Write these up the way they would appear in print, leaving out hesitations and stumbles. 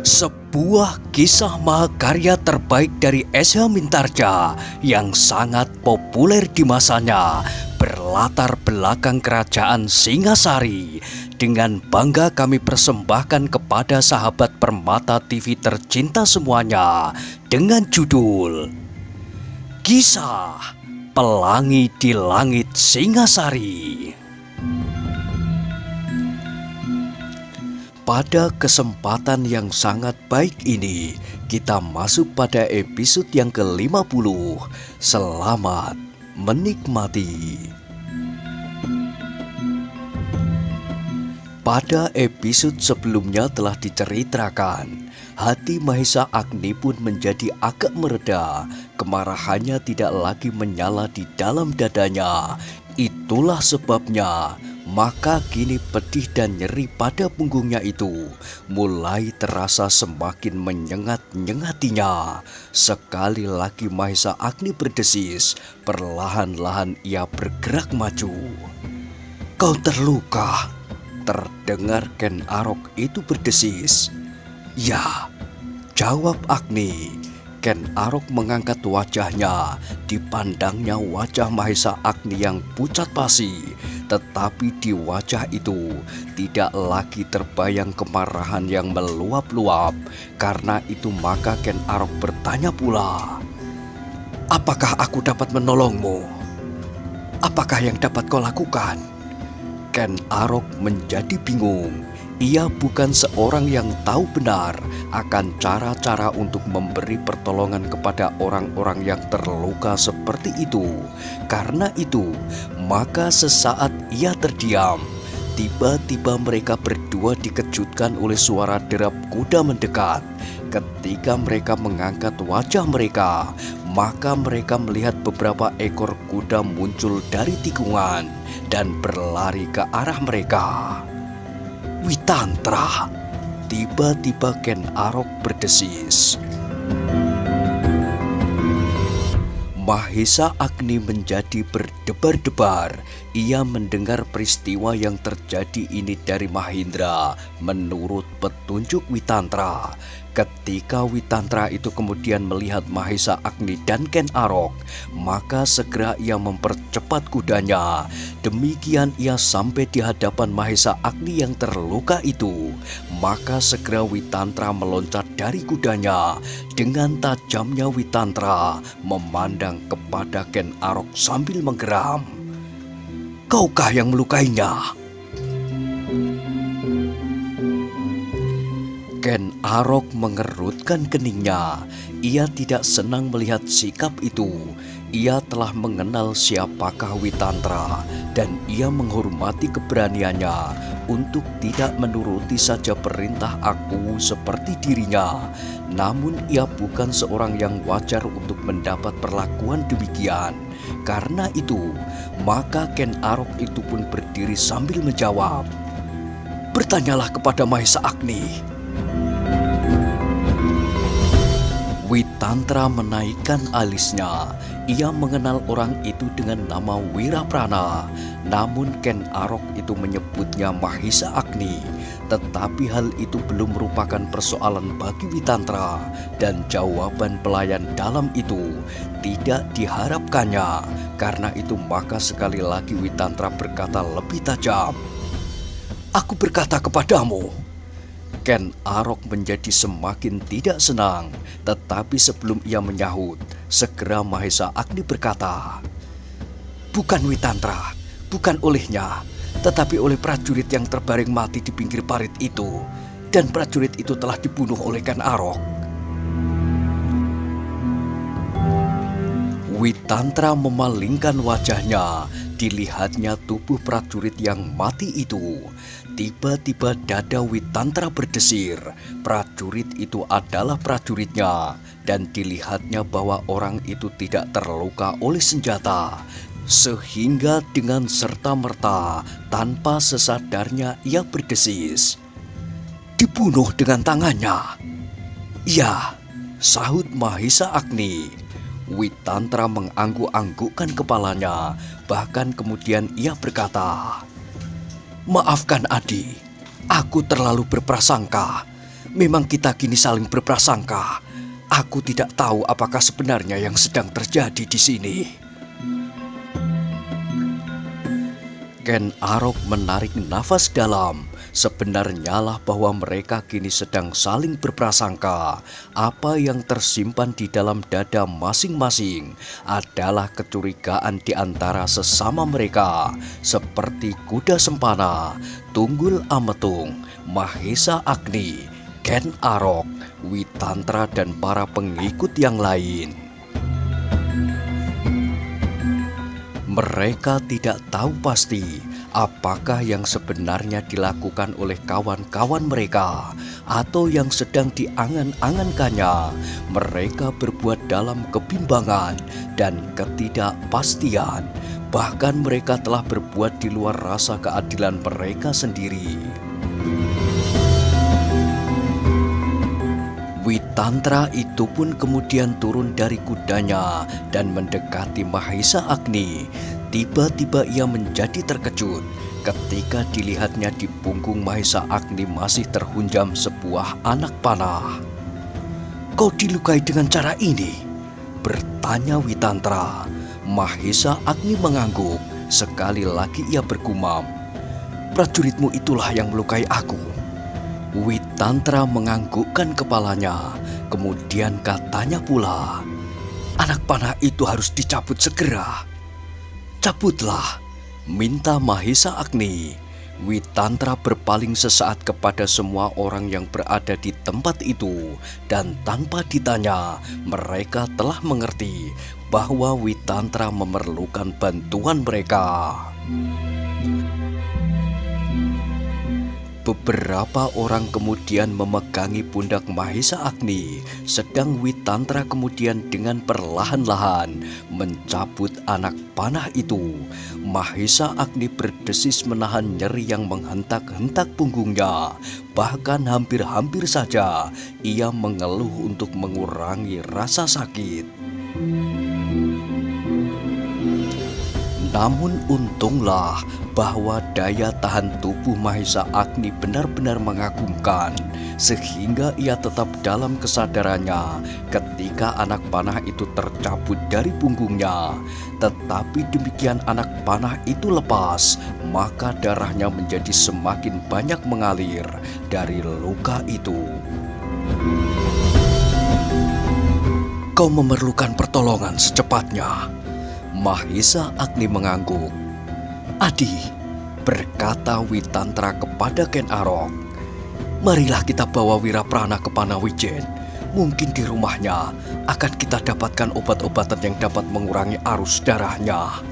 Sebuah kisah mahakarya terbaik dari S.H. Mintarja yang sangat populer di masanya berlatar belakang kerajaan Singasari. Dengan bangga kami persembahkan kepada sahabat Permata TV tercinta semuanya dengan judul Kisah Pelangi di Langit Singasari. Pada kesempatan yang sangat baik ini, kita masuk pada episode yang ke-50. Selamat menikmati. Pada episode sebelumnya telah diceritakan, hati Mahesa Agni pun menjadi agak mereda. Kemarahannya tidak lagi menyala di dalam dadanya. Itulah sebabnya maka kini pedih dan nyeri pada punggungnya itu mulai terasa semakin menyengat-nyengatinya. Sekali lagi Mahesa Agni berdesis, perlahan-lahan ia bergerak maju. "Kau terluka?" terdengar Ken Arok itu berdesis. "Ya," jawab Agni. Ken Arok mengangkat wajahnya. Dipandangnya wajah Mahesa Agni yang pucat pasi. Tetapi di wajah itu tidak lagi terbayang kemarahan yang meluap-luap. Karena itu maka Ken Arok bertanya pula, "Apakah aku dapat menolongmu? Apakah yang dapat kau lakukan?" Ken Arok menjadi bingung. Ia bukan seorang yang tahu benar akan cara-cara untuk memberi pertolongan kepada orang-orang yang terluka seperti itu. Karena itu, maka sesaat ia terdiam. Tiba-tiba mereka berdua dikejutkan oleh suara derap kuda mendekat. Ketika mereka mengangkat wajah mereka, maka mereka melihat beberapa ekor kuda muncul dari tikungan dan berlari ke arah mereka. "Witantra!" tiba-tiba Ken Arok berdesis. Mahesa Agni menjadi berdebar-debar. Ia mendengar peristiwa yang terjadi ini dari Mahindra menurut petunjuk Witantra. Ketika Witantra itu kemudian melihat Mahesa Agni dan Ken Arok, maka segera ia mempercepat kudanya. Demikian ia sampai di hadapan Mahesa Agni yang terluka itu. Maka segera Witantra meloncat dari kudanya. Dengan tajamnya Witantra memandang kepada Ken Arok sambil menggeram. "Kaukah yang melukainya?" Ken Arok mengerutkan keningnya. Ia tidak senang melihat sikap itu. Ia telah mengenal siapakah Witantra dan ia menghormati keberaniannya untuk tidak menuruti saja perintah aku seperti dirinya. Namun ia bukan seorang yang wajar untuk mendapat perlakuan demikian. Karena itu, maka Ken Arok itu pun berdiri sambil menjawab, "Bertanyalah kepada Mahesa Agni." Witantra menaikkan alisnya. Ia mengenal orang itu dengan nama Wiraprana. Namun Ken Arok itu menyebutnya Mahesa Agni. Tetapi hal itu belum merupakan persoalan bagi Witantra. Dan jawaban pelayan dalam itu tidak diharapkannya. Karena itu maka sekali lagi Witantra berkata lebih tajam, "Aku berkata kepadamu." Ken Arok menjadi semakin tidak senang, tetapi sebelum ia menyahut, segera Mahesa Agni berkata, "Bukan Witantra, bukan olehnya, tetapi oleh prajurit yang terbaring mati di pinggir parit itu, dan prajurit itu telah dibunuh oleh Ken Arok." Witantra memalingkan wajahnya. Dilihatnya tubuh prajurit yang mati itu. Tiba-tiba dada Witantra berdesir. Prajurit itu adalah prajuritnya. Dan dilihatnya bahwa orang itu tidak terluka oleh senjata. Sehingga dengan serta-merta tanpa sesadarnya ia berdesis, "Dibunuh dengan tangannya?" "Ya," sahut Mahesa Agni. Witantra mengangguk-anggukkan kepalanya. Bahkan kemudian ia berkata, "Maafkan Adi, aku terlalu berprasangka. Memang kita kini saling berprasangka. Aku tidak tahu apakah sebenarnya yang sedang terjadi di sini. Ken Arok menarik nafas dalam. Sebenarnya lah bahwa mereka kini sedang saling berprasangka. Apa yang tersimpan di dalam dada masing-masing adalah kecurigaan di antara sesama mereka. Seperti Kuda Sempana, Tunggul Ametung, Mahesa Agni, Ken Arok, Witantra dan para pengikut yang lain. Mereka tidak tahu pasti apakah yang sebenarnya dilakukan oleh kawan-kawan mereka atau yang sedang diangan-angankannya. Mereka berbuat dalam kebimbangan dan ketidakpastian. Bahkan mereka telah berbuat di luar rasa keadilan mereka sendiri. Witantra itu pun kemudian turun dari kudanya dan mendekati Mahesa Agni. Tiba-tiba ia menjadi terkejut ketika dilihatnya di punggung Mahesa Agni masih terhunjam sebuah anak panah. "Kau dilukai dengan cara ini?" bertanya Witantra. Mahesa Agni mengangguk. Sekali lagi ia bergumam, "Prajuritmu itulah yang melukai aku." Witantra menganggukkan kepalanya. Kemudian katanya pula, "Anak panah itu harus dicabut segera." "Cabutlah," minta Mahesa Agni. Witantra berpaling sesaat kepada semua orang yang berada di tempat itu. Dan tanpa ditanya, mereka telah mengerti bahwa Witantra memerlukan bantuan mereka. Beberapa orang kemudian memegangi pundak Mahesa Agni, sedang Witantra kemudian dengan perlahan-lahan mencabut anak panah itu. Mahesa Agni berdesis menahan nyeri yang menghentak-hentak punggungnya. Bahkan hampir-hampir saja ia mengeluh untuk mengurangi rasa sakit. Namun untunglah bahwa daya tahan tubuh Mahesa Agni benar-benar mengagumkan, sehingga ia tetap dalam kesadarannya ketika anak panah itu tercabut dari punggungnya. Tetapi demikian anak panah itu lepas, maka darahnya menjadi semakin banyak mengalir dari luka itu. "Kau memerlukan pertolongan secepatnya," Mahesa Agni mengangguk. "Adi," berkata Witantra kepada Ken Arok, "marilah kita bawa Wiraprana ke Panawijen. Mungkin di rumahnya akan kita dapatkan obat-obatan yang dapat mengurangi arus darahnya."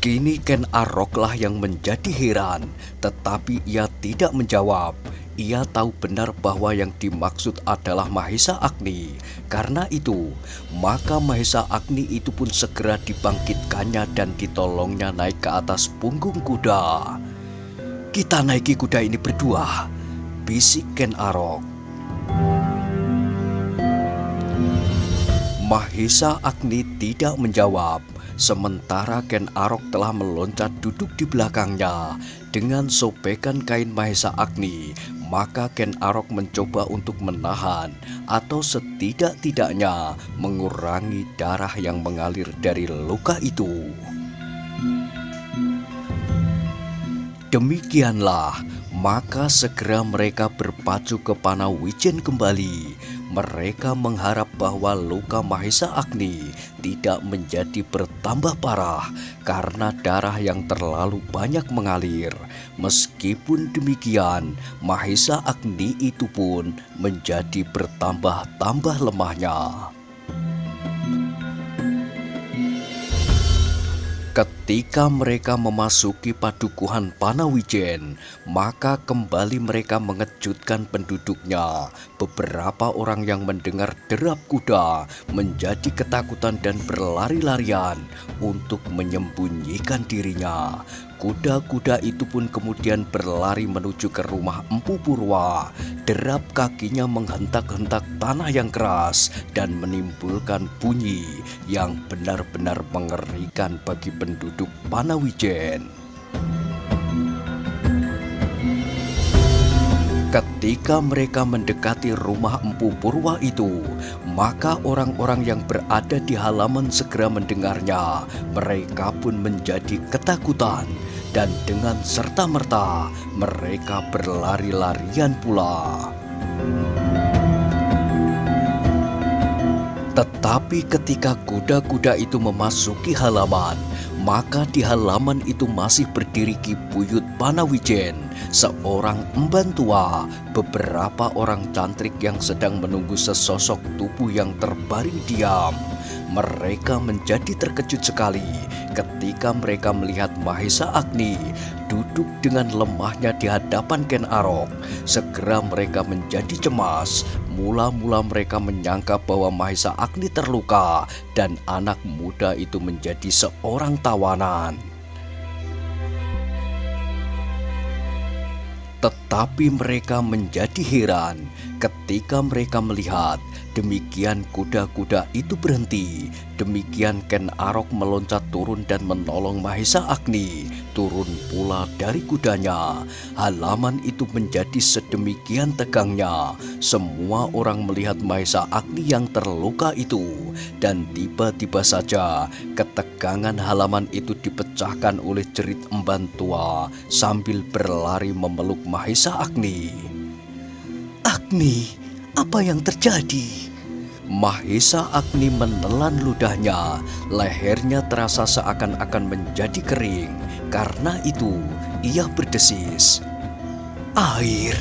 Kini Ken Aroklah yang menjadi heran, tetapi ia tidak menjawab. Ia tahu benar bahwa yang dimaksud adalah Mahesa Agni. Karena itu, maka Mahesa Agni itu pun segera dibangkitkannya dan ditolongnya naik ke atas punggung kuda. "Kita naiki kuda ini berdua," bisik Ken Arok. Mahesa Agni tidak menjawab. Sementara Ken Arok telah meloncat duduk di belakangnya. Dengan sobekan kain Mahesa Agni, maka Ken Arok mencoba untuk menahan atau setidak-tidaknya mengurangi darah yang mengalir dari luka itu. Demikianlah, maka segera mereka berpacu ke Panawijen kembali. Mereka mengharap bahwa luka Mahesa Agni tidak menjadi bertambah parah karena darah yang terlalu banyak mengalir. Meskipun demikian, Mahesa Agni itu pun menjadi bertambah-tambah lemahnya. Ketika mereka memasuki padukuhan Panawijen, maka kembali mereka mengejutkan penduduknya. Beberapa orang yang mendengar derap kuda menjadi ketakutan dan berlari-larian untuk menyembunyikan dirinya. Kuda-kuda itu pun kemudian berlari menuju ke rumah Empu Purwa. Derap kakinya menghentak-hentak tanah yang keras dan menimbulkan bunyi yang benar-benar mengerikan bagi penduduk Panawijen. Ketika mereka mendekati rumah Empu Purwa itu, maka orang-orang yang berada di halaman segera mendengarnya. Mereka pun menjadi ketakutan, dan dengan serta-merta mereka berlari-larian pula. Tetapi ketika kuda-kuda itu memasuki halaman, maka di halaman itu masih berdiri Ki Buyut Panawijen, seorang emban tua, beberapa orang cantrik yang sedang menunggu sesosok tubuh yang terbaring diam. Mereka menjadi terkejut sekali ketika mereka melihat Mahesa Agni duduk dengan lemahnya di hadapan Ken Arok. Segera mereka menjadi cemas. Mula-mula mereka menyangka bahwa Mahesa Agni terluka dan anak muda itu menjadi seorang tawanan. Tetapi mereka menjadi heran ketika mereka melihat demikian kuda-kuda itu berhenti. Demikian Ken Arok meloncat turun dan menolong Mahesa Agni turun pula dari kudanya. Halaman itu menjadi sedemikian tegangnya. Semua orang melihat Mahesa Agni yang terluka itu, dan tiba-tiba saja ketegangan halaman itu dipecahkan oleh jerit emban tua sambil berlari memeluk Mahesa Agni. "Agni, apa yang terjadi?" Mahesa Agni menelan ludahnya. Lehernya terasa seakan-akan menjadi kering. Karena itu ia berdesis, "Air!"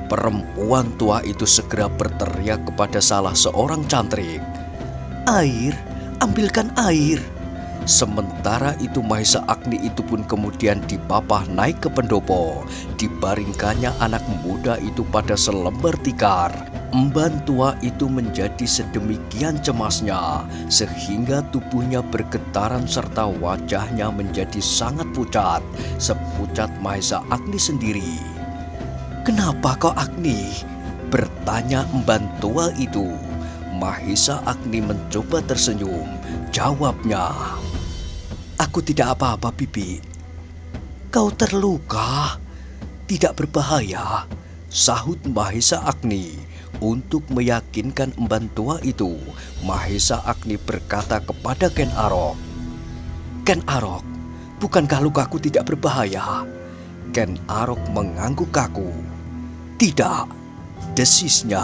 Perempuan tua itu segera berteriak kepada salah seorang cantrik, "Air, ambilkan air!" Sementara itu Mahesa Agni itu pun kemudian dipapah naik ke pendopo. Dibaringkannya anak muda itu pada selembar tikar. Emban tua itu menjadi sedemikian cemasnya sehingga tubuhnya bergetaran serta wajahnya menjadi sangat pucat, sepucat Mahesa Agni sendiri. "Kenapa kau Agni?" bertanya emban tua itu. Mahesa Agni mencoba tersenyum. Jawabnya, "Aku tidak apa-apa, Bibi." "Kau terluka? Tidak berbahaya," sahut Mahesa Agni. Untuk meyakinkan emban tua itu, Mahesa Agni berkata kepada Ken Arok, "Ken Arok, bukankah lukaku tidak berbahaya?" Ken Arok mengangguk kaku. "Tidak," desisnya.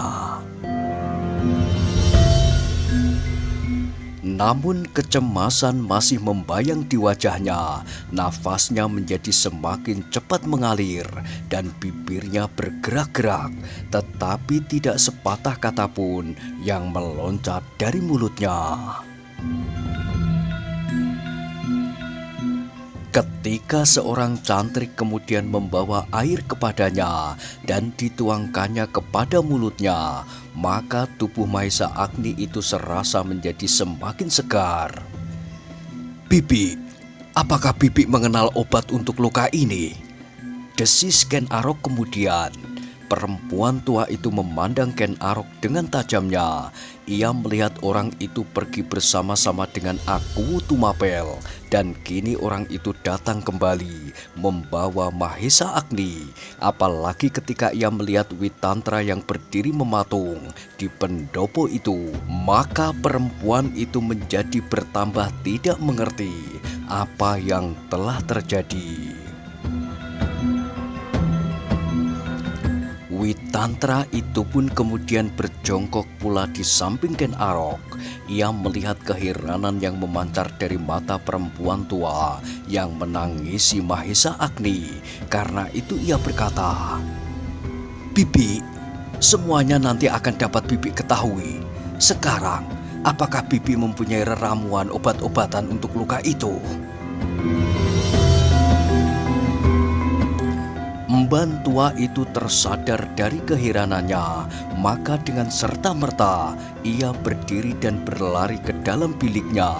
Namun kecemasan masih membayang di wajahnya. Nafasnya menjadi semakin cepat mengalir dan bibirnya bergerak-gerak, tetapi tidak sepatah kata pun yang meloncat dari mulutnya. Ketika seorang cantrik kemudian membawa air kepadanya dan dituangkannya kepada mulutnya, maka tubuh Mahesa Agni itu serasa menjadi semakin segar. "Bibi, apakah Bibi mengenal obat untuk luka ini?" desis Ken Arok kemudian. Perempuan tua itu memandang Ken Arok dengan tajamnya. Ia melihat orang itu pergi bersama-sama dengan Aku Tumapel, dan kini orang itu datang kembali membawa Mahesa Agni. Apalagi ketika ia melihat Witantra yang berdiri mematung di pendopo itu, maka perempuan itu menjadi bertambah tidak mengerti apa yang telah terjadi. Witantra itu pun kemudian berjongkok pula di samping Ken Arok. Ia melihat keheranan yang memancar dari mata perempuan tua yang menangisi Mahesa Agni. Karena itu ia berkata, "Bibi, semuanya nanti akan dapat Bibi ketahui. Sekarang, apakah Bibi mempunyai ramuan obat-obatan untuk luka itu?" Emban tua itu tersadar dari keheranannya, maka dengan serta-merta ia berdiri dan berlari ke dalam biliknya.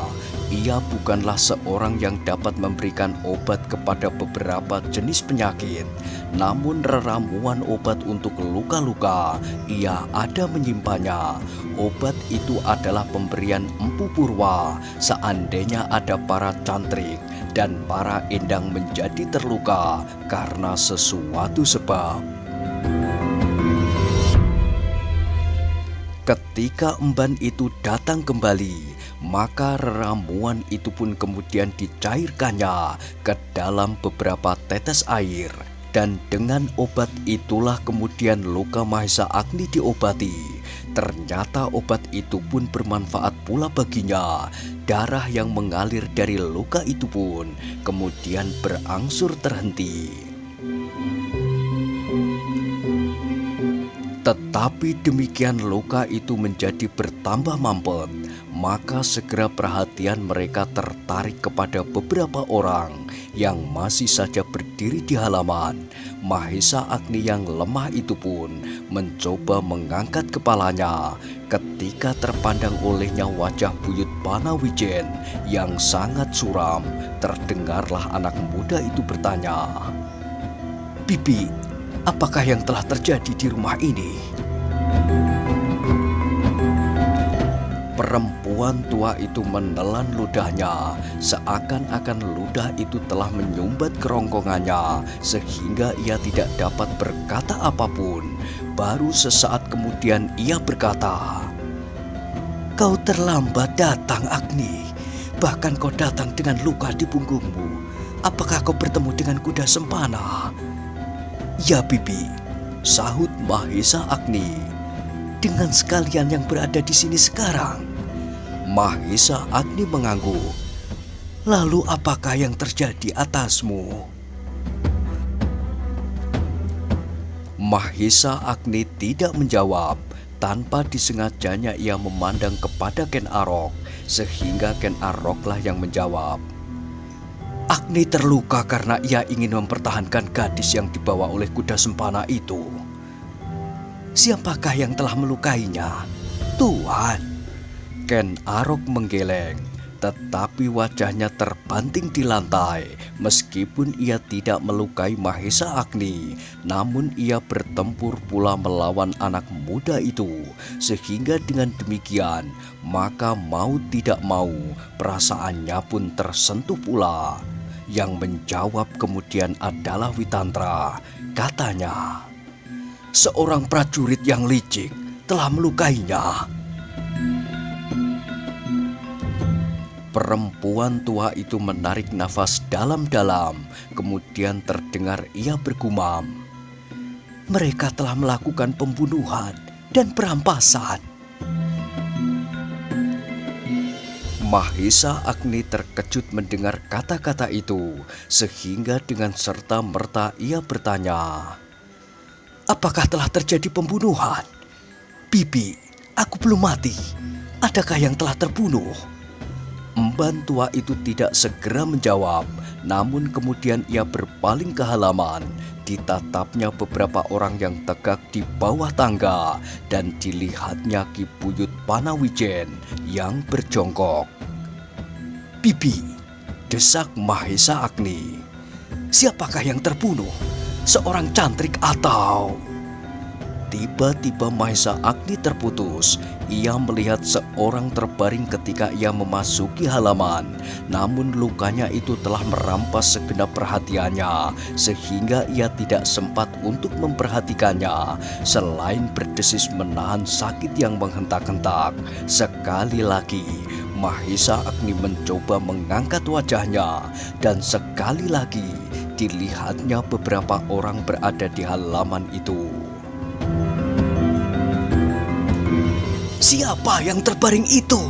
Ia bukanlah seorang yang dapat memberikan obat kepada beberapa jenis penyakit, namun ramuan obat untuk luka-luka ia ada menyimpannya. Obat itu adalah pemberian Empu Purwa seandainya ada para cantrik dan para endang menjadi terluka karena sesuatu sebab. Ketika emban itu datang kembali, maka reramuan itu pun kemudian dicairkannya ke dalam beberapa tetes air. Dan dengan obat itulah kemudian luka Mahesa Agni diobati. Ternyata obat itu pun bermanfaat pula baginya. Darah yang mengalir dari luka itu pun kemudian berangsur terhenti. Tetapi demikian luka itu menjadi bertambah mampet, maka segera perhatian mereka tertarik kepada beberapa orang yang masih saja berdiri di halaman. Mahesa Agni yang lemah itu pun mencoba mengangkat kepalanya. Ketika terpandang olehnya wajah buyut Panawijen yang sangat suram, terdengarlah anak muda itu bertanya, "Bibi, apakah yang telah terjadi di rumah ini?" Perempuan tua itu menelan ludahnya, seakan-akan ludah itu telah menyumbat kerongkongannya, sehingga ia tidak dapat berkata apapun. Baru sesaat kemudian ia berkata, "Kau terlambat datang, Agni. Bahkan kau datang dengan luka di punggungmu. Apakah kau bertemu dengan kuda sempana?" "Ya, Bibi," sahut Mahesa Agni. "Dengan sekalian yang berada di sini sekarang." Mahesa Agni mengangguk. "Lalu apakah yang terjadi atasmu?" Mahesa Agni tidak menjawab. Tanpa disengajanya ia memandang kepada Ken Arok, sehingga Ken Aroklah yang menjawab. "Agni terluka karena ia ingin mempertahankan gadis yang dibawa oleh kuda sempana itu." "Siapakah yang telah melukainya, Tuan?" Ken Arok menggeleng, tetapi wajahnya terbanting di lantai. Meskipun ia tidak melukai Mahesa Agni, namun ia bertempur pula melawan anak muda itu. Sehingga dengan demikian, maka mau tidak mau, perasaannya pun tersentuh pula. Yang menjawab kemudian adalah Witantra. Katanya, "Seorang prajurit yang licik telah melukainya." Perempuan tua itu menarik nafas dalam-dalam, kemudian terdengar ia bergumam, "Mereka telah melakukan pembunuhan dan perampasan." Mahesa Agni terkejut mendengar kata-kata itu, sehingga dengan serta-merta ia bertanya, "Apakah telah terjadi pembunuhan? Bibi, aku belum mati. Adakah yang telah terbunuh?" Emban tua itu tidak segera menjawab, namun kemudian ia berpaling ke halaman. Ditatapnya beberapa orang yang tegak di bawah tangga, dan dilihatnya Ki Buyut Panawijen yang berjongkok. "Bibi," desak Mahesa Agni, "siapakah yang terbunuh? Seorang cantrik atau..." Tiba-tiba Mahesa Agni terputus. Ia melihat seorang terbaring ketika ia memasuki halaman. Namun lukanya itu telah merampas segenap perhatiannya, sehingga ia tidak sempat untuk memperhatikannya. Selain berdesis menahan sakit yang menghentak-hentak. Sekali lagi Mahesa Agni mencoba mengangkat wajahnya, dan sekali lagi dilihatnya beberapa orang berada di halaman itu. "Siapa yang terbaring itu?"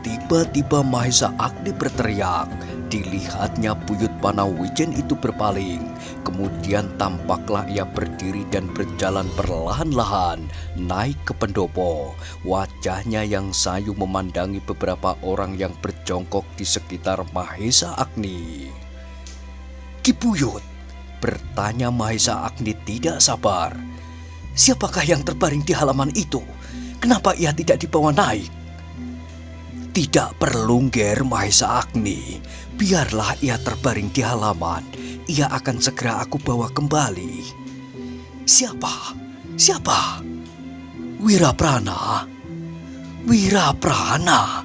Tiba-tiba Mahesa Agni berteriak. Dilihatnya Buyut Panawijen itu berpaling. Kemudian tampaklah ia berdiri dan berjalan perlahan-lahan naik ke pendopo. Wajahnya yang sayu memandangi beberapa orang yang berjongkok di sekitar Mahesa Agni. "Ki Buyut," bertanya Mahesa Agni tidak sabar, "siapakah yang terbaring di halaman itu? Kenapa ia tidak dibawa naik?" "Tidak perlu, Ger Mahesa Agni. Biarlah ia terbaring di halaman. Ia akan segera aku bawa kembali." "Siapa? Siapa?" "Wiraprana." "Wiraprana?"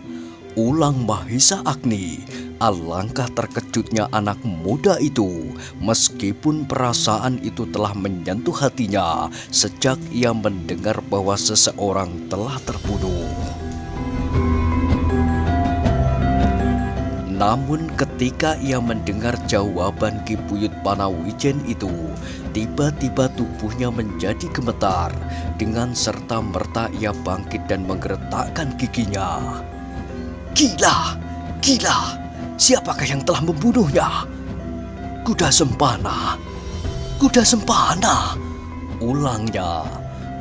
Ulang Mahisa Agni. Alangkah terkejutnya anak muda itu, meskipun perasaan itu telah menyentuh hatinya sejak ia mendengar bahwa seseorang telah terbunuh. Namun ketika ia mendengar jawaban Ki Buyut Panawijen itu, tiba-tiba tubuhnya menjadi gemetar. Dengan serta-merta ia bangkit dan menggeretakkan giginya. Gila, gila, siapakah yang telah membunuhnya? Kuda Sempana, Kuda Sempana, ulangnya.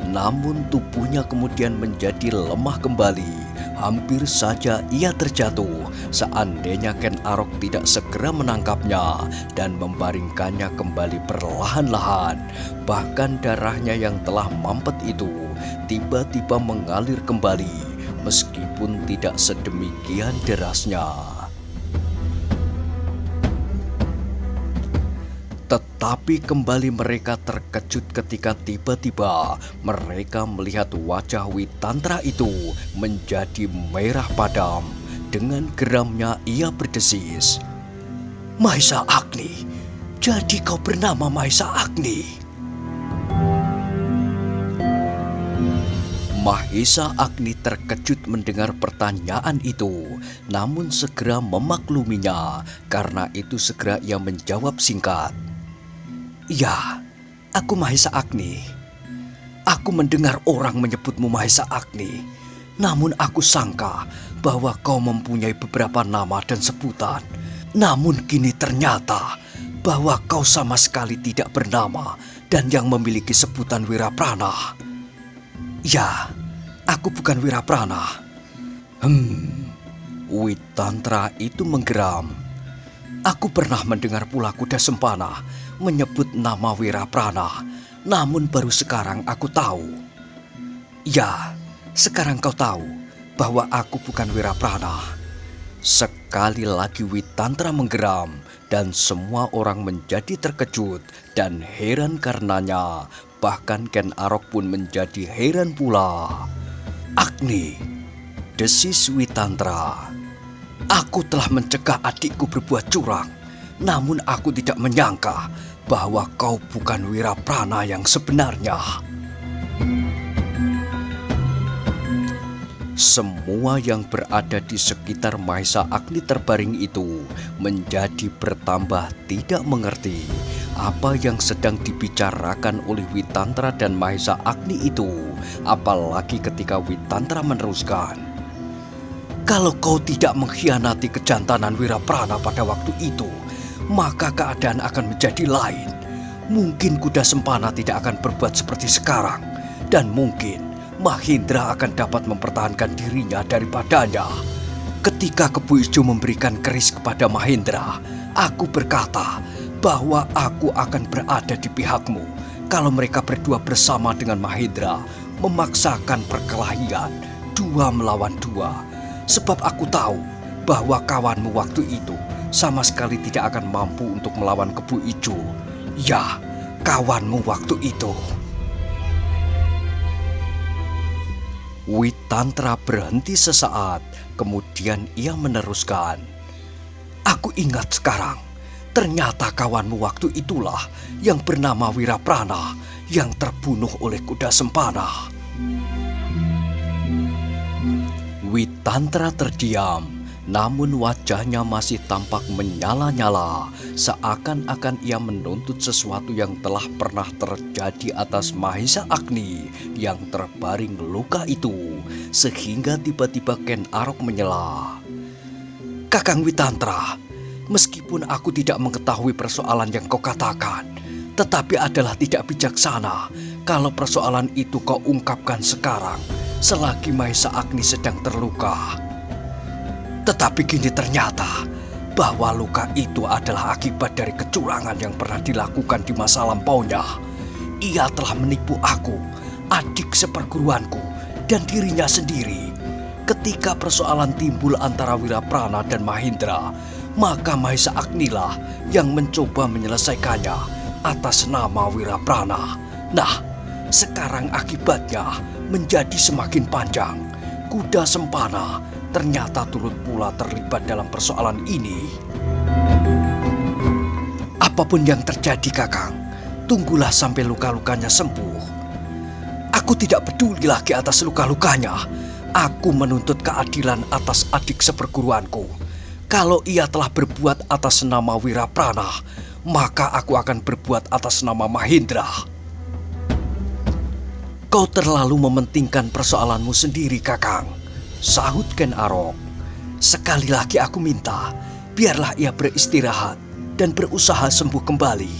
Namun tubuhnya kemudian menjadi lemah kembali. Hampir saja ia terjatuh seandainya Ken Arok tidak segera menangkapnya dan membaringkannya kembali perlahan-lahan. Bahkan darahnya yang telah mampet itu tiba-tiba mengalir kembali, meskipun tidak sedemikian derasnya. Tetapi kembali mereka terkejut ketika tiba-tiba mereka melihat wajah Witantra itu menjadi merah padam. Dengan geramnya ia berdesis, "Mahisa Agni, jadi kau bernama Mahisa Agni?" Mahisa Agni terkejut mendengar pertanyaan itu, namun segera memakluminya. Karena itu segera ia menjawab singkat, "Ya, aku Mahisa Agni. Aku mendengar orang menyebutmu Mahisa Agni, namun aku sangka bahwa kau mempunyai beberapa nama dan sebutan. Namun kini ternyata bahwa kau sama sekali tidak bernama dan yang memiliki sebutan Wiraprana." "Ya, aku bukan Wiraprana." Witantra itu menggeram. "Aku pernah mendengar pula Kuda Sempana menyebut nama Wiraprana, namun baru sekarang aku tahu." "Ya, sekarang kau tahu bahwa aku bukan Wiraprana." Sekali lagi Witantra menggeram dan semua orang menjadi terkejut dan heran karenanya. Bahkan Ken Arok pun menjadi heran pula. "Agni," desis Witantra, "aku telah mencegah adikku berbuat curang. Namun aku tidak menyangka bahwa kau bukan Wiraprana yang sebenarnya." Semua yang berada di sekitar Mahisa Agni terbaring itu menjadi bertambah tidak mengerti apa yang sedang dibicarakan oleh Witantra dan Mahisa Agni itu. Apalagi ketika Witantra meneruskan, "Kalau kau tidak mengkhianati kejantanan Wiraprana pada waktu itu, maka keadaan akan menjadi lain. Mungkin Kuda Sempana tidak akan berbuat seperti sekarang, dan mungkin Mahindra akan dapat mempertahankan dirinya daripadanya. Ketika Kebu Ijo memberikan keris kepada Mahindra, aku berkata bahwa aku akan berada di pihakmu kalau mereka berdua bersama dengan Mahindra memaksakan perkelahian 2 melawan 2. Sebab aku tahu bahwa kawanmu waktu itu sama sekali tidak akan mampu untuk melawan Kebu Ijo. Ya, kawanmu waktu itu." Witantra berhenti sesaat, kemudian ia meneruskan, "Aku ingat sekarang, ternyata kawanmu waktu itulah yang bernama Wiraprana yang terbunuh oleh Kuda Sempana." Witantra terdiam, namun wajahnya masih tampak menyala-nyala, seakan-akan ia menuntut sesuatu yang telah pernah terjadi atas Mahisa Agni yang terbaring luka itu, sehingga tiba-tiba Ken Arok menyela, "Kakang Witantra, meskipun aku tidak mengetahui persoalan yang kau katakan, tetapi adalah tidak bijaksana kalau persoalan itu kau ungkapkan sekarang selagi Mahisa Agni sedang terluka. Tetapi kini ternyata bahwa luka itu adalah akibat dari kecurangan yang pernah dilakukan di masa lampaunya. Ia telah menipu aku, adik seperguruanku, dan dirinya sendiri. Ketika persoalan timbul antara Wiraprana dan Mahindra, maka Mahisa Agni lah yang mencoba menyelesaikannya atas nama Wiraprana. Nah, sekarang akibatnya menjadi semakin panjang. Kuda Sempana ternyata turut pula terlibat dalam persoalan ini. Apapun yang terjadi, Kakang, tunggulah sampai luka-lukanya sembuh. Aku tidak peduli lagi atas luka-lukanya. Aku menuntut keadilan atas adik seperguruanku. Kalau ia telah berbuat atas nama Wiraprana, maka aku akan berbuat atas nama Mahendra. Kau terlalu mementingkan persoalanmu sendiri, Kakang, sahut Ken Arok. Sekali lagi aku minta, biarlah ia beristirahat dan berusaha sembuh kembali.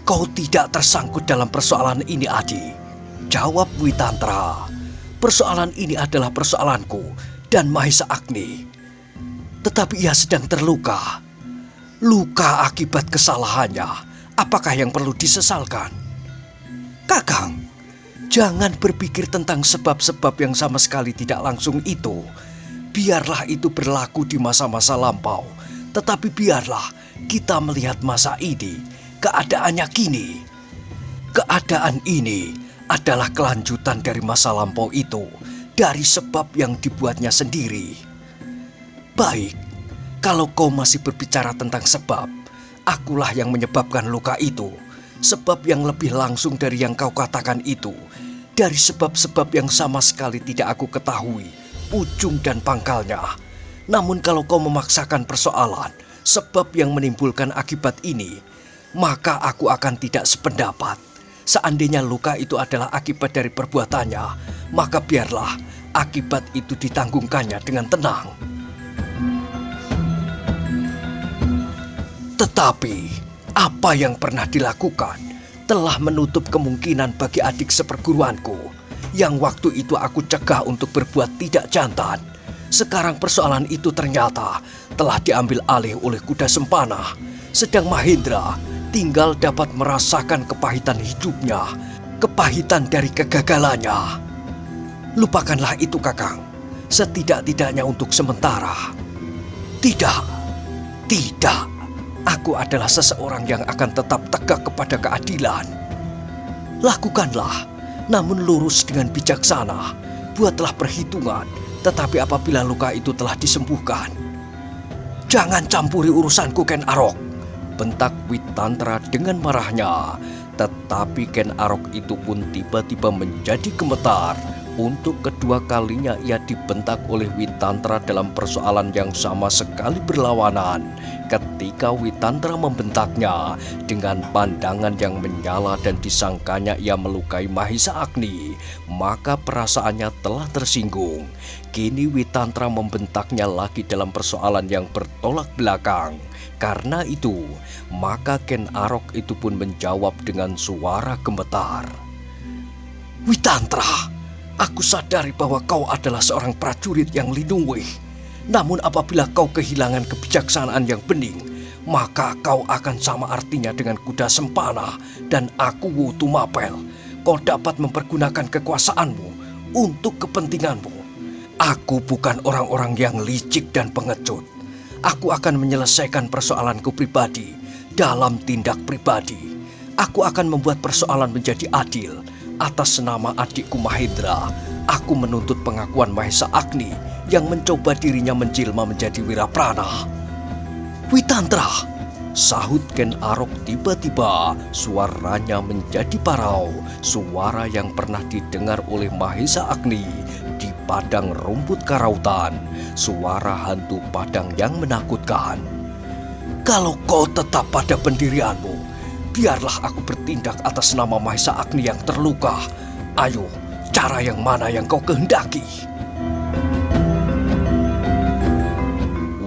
Kau tidak tersangkut dalam persoalan ini, Adi, jawab Witantra. Persoalan ini adalah persoalanku dan Mahesa Agni. Tetapi ia sedang terluka. Luka akibat kesalahannya, apakah yang perlu disesalkan? Kakang, jangan berpikir tentang sebab-sebab yang sama sekali tidak langsung itu. Biarlah itu berlaku di masa-masa lampau. Tetapi biarlah kita melihat masa ini, keadaannya kini. Keadaan ini adalah kelanjutan dari masa lampau itu, dari sebab yang dibuatnya sendiri. Baik, kalau kau masih berbicara tentang sebab, akulah yang menyebabkan luka itu. Sebab yang lebih langsung dari yang kau katakan itu, dari sebab-sebab yang sama sekali tidak aku ketahui ujung dan pangkalnya. Namun kalau kau memaksakan persoalan sebab yang menimbulkan akibat ini, maka aku akan tidak sependapat. Seandainya luka itu adalah akibat dari perbuatannya, maka biarlah akibat itu ditanggungkannya dengan tenang. Tetapi apa yang pernah dilakukan telah menutup kemungkinan bagi adik seperguruanku yang waktu itu aku cegah untuk berbuat tidak jantan. Sekarang persoalan itu ternyata telah diambil alih oleh kuda sempana. Sedang Mahendra tinggal dapat merasakan kepahitan hidupnya, kepahitan dari kegagalannya. Lupakanlah itu, Kakang. Setidak-tidaknya untuk sementara. Tidak, tidak. Aku adalah seseorang yang akan tetap tegak kepada keadilan. Lakukanlah, namun lurus dengan bijaksana. Buatlah perhitungan, tetapi apabila luka itu telah disembuhkan, jangan campuri urusanku, Ken Arok, bentak Witantra dengan marahnya. Tetapi Ken Arok itu pun tiba-tiba menjadi gemetar. Untuk kedua kalinya ia dibentak oleh Witantra dalam persoalan yang sama sekali berlawanan. Ketika Witantra membentaknya dengan pandangan yang menyala dan disangkanya ia melukai Mahesa Agni, maka perasaannya telah tersinggung. Kini Witantra membentaknya lagi dalam persoalan yang bertolak belakang. Karena itu, maka Ken Arok itu pun menjawab dengan suara gemetar. Witantra, aku sadari bahwa kau adalah seorang prajurit yang lindungwih. Namun apabila kau kehilangan kebijaksanaan yang bening, maka kau akan sama artinya dengan kuda sempana dan aku Wutu Mapel. Kau dapat mempergunakan kekuasaanmu untuk kepentinganmu. Aku bukan orang-orang yang licik dan pengecut. Aku akan menyelesaikan persoalanku pribadi dalam tindak pribadi. Aku akan membuat persoalan menjadi adil. Atas nama adikku Mahendra, aku menuntut pengakuan Mahesa Agni yang mencoba dirinya menjelma menjadi Wiraprana. Witantra, sahut Ken Arok tiba-tiba. Suaranya menjadi parau, suara yang pernah didengar oleh Mahesa Agni di padang rumput karautan, suara hantu padang yang menakutkan. Kalau kau tetap pada pendirianmu, biarlah aku bertindak atas nama Mahesa Agni yang terluka. Ayo, cara yang mana yang kau kehendaki?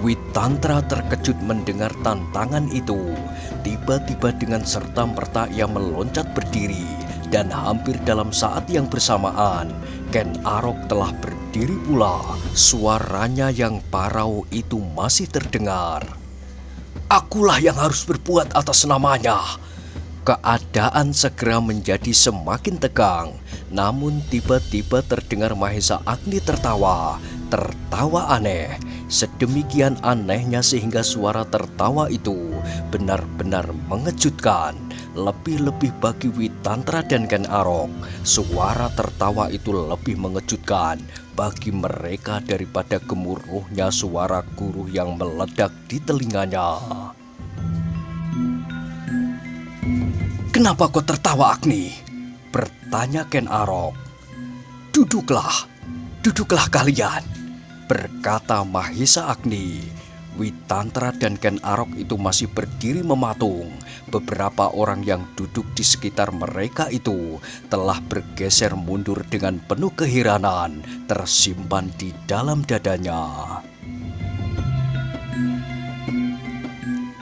Witantra terkejut mendengar tantangan itu. Tiba-tiba dengan serta-merta ia meloncat berdiri. Dan hampir dalam saat yang bersamaan, Ken Arok telah berdiri pula. Suaranya yang parau itu masih terdengar. Akulah yang harus berbuat atas namanya. Keadaan segera menjadi semakin tegang. Namun tiba-tiba terdengar Mahesa Agni tertawa. Tertawa aneh. Sedemikian anehnya sehingga suara tertawa itu benar-benar mengejutkan. Lebih-lebih bagi Witantra dan Ken Arok, suara tertawa itu lebih mengejutkan. bagi mereka daripada gemuruhnya suara guru yang meledak di telinganya. "Kenapa kau tertawa, Agni?" bertanya Ken Arok. Duduklah kalian," berkata Mahisa Agni. Witantra dan Ken Arok itu masih berdiri mematung. Beberapa orang yang duduk di sekitar mereka itu telah bergeser mundur dengan penuh keheranan tersimpan di dalam dadanya.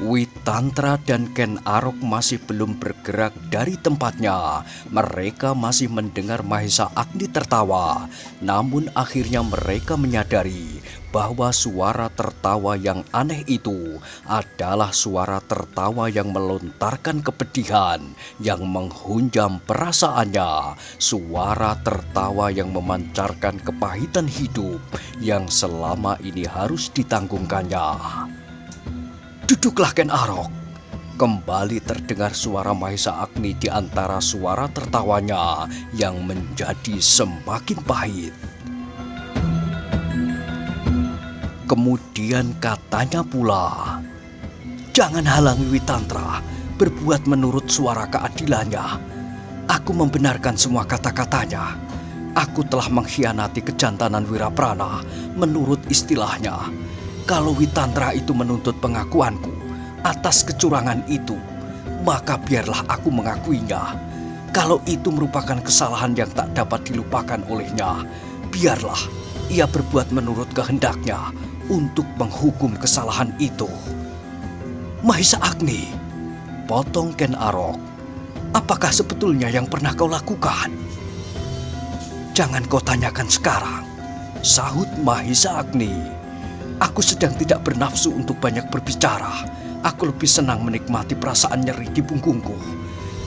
Witantra dan Ken Arok masih belum bergerak dari tempatnya. Mereka masih mendengar Mahisa Agni tertawa. Namun akhirnya mereka menyadari bahwa suara tertawa yang aneh itu adalah suara tertawa yang melontarkan kepedihan, yang menghunjam perasaannya. Suara tertawa yang memancarkan kepahitan hidup yang selama ini harus ditanggungkannya. "Duduklah, Ken Arok." Kembali terdengar suara Mahisa Agni di antara suara tertawanya yang menjadi semakin pahit. Kemudian katanya pula, "Jangan halangi Witantra berbuat menurut suara keadilannya. Aku membenarkan semua kata-katanya. Aku telah mengkhianati kejantanan Wiraprana menurut istilahnya. Kalau Witantra itu menuntut pengakuanku atas kecurangan itu, maka biarlah aku mengakuinya. Kalau itu merupakan kesalahan yang tak dapat dilupakan olehnya, biarlah ia berbuat menurut kehendaknya untuk menghukum kesalahan itu." "Mahisa Agni," potong Ken Arok, "apakah sebetulnya yang pernah kau lakukan?" "Jangan kau tanyakan sekarang," sahut Mahisa Agni. "Aku sedang tidak bernafsu untuk banyak berbicara. Aku lebih senang menikmati perasaan nyeri di punggungku.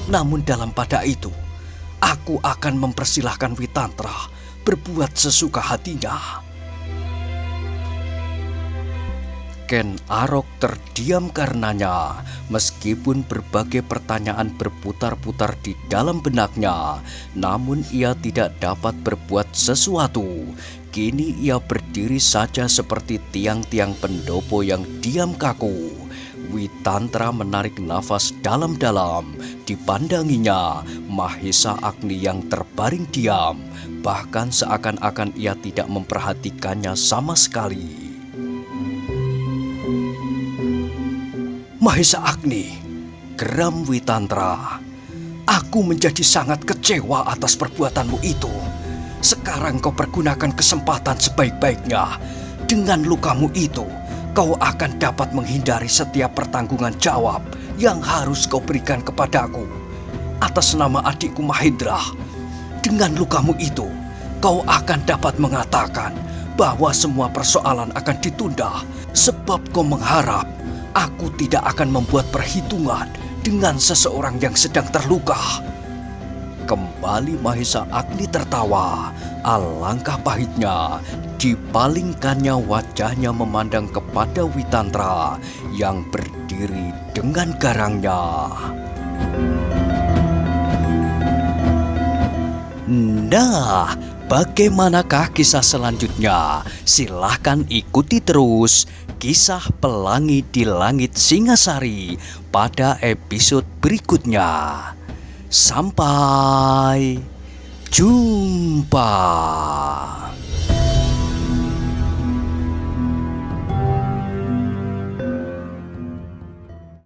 Namun dalam pada itu, aku akan mempersilahkan Witantra berbuat sesuka hatinya." Ken Arok terdiam karenanya, meskipun berbagai pertanyaan berputar-putar di dalam benaknya, namun ia tidak dapat berbuat sesuatu. Kini ia berdiri saja seperti tiang-tiang pendopo yang diam kaku. Witantra menarik nafas dalam-dalam. Dipandanginya Mahisa Agni yang terbaring diam, bahkan seakan-akan ia tidak memperhatikannya sama sekali. "Mahisa Agni," geram Witantra, "aku menjadi sangat kecewa atas perbuatanmu itu. Sekarang kau pergunakan kesempatan sebaik-baiknya. Dengan lukamu itu, kau akan dapat menghindari setiap pertanggungan jawab yang harus kau berikan kepadaku atas nama adikku Mahendra. Dengan lukamu itu, kau akan dapat mengatakan bahwa semua persoalan akan ditunda, sebab kau mengharap aku tidak akan membuat perhitungan dengan seseorang yang sedang terluka." Kembali Mahisa Agni tertawa. Alangkah pahitnya, dipalingkannya wajahnya memandang kepada Witantra yang berdiri dengan garangnya. Nah, bagaimanakah kisah selanjutnya? Silahkan ikuti terus kisah Pelangi di Langit Singasari pada episode berikutnya. Sampai jumpa.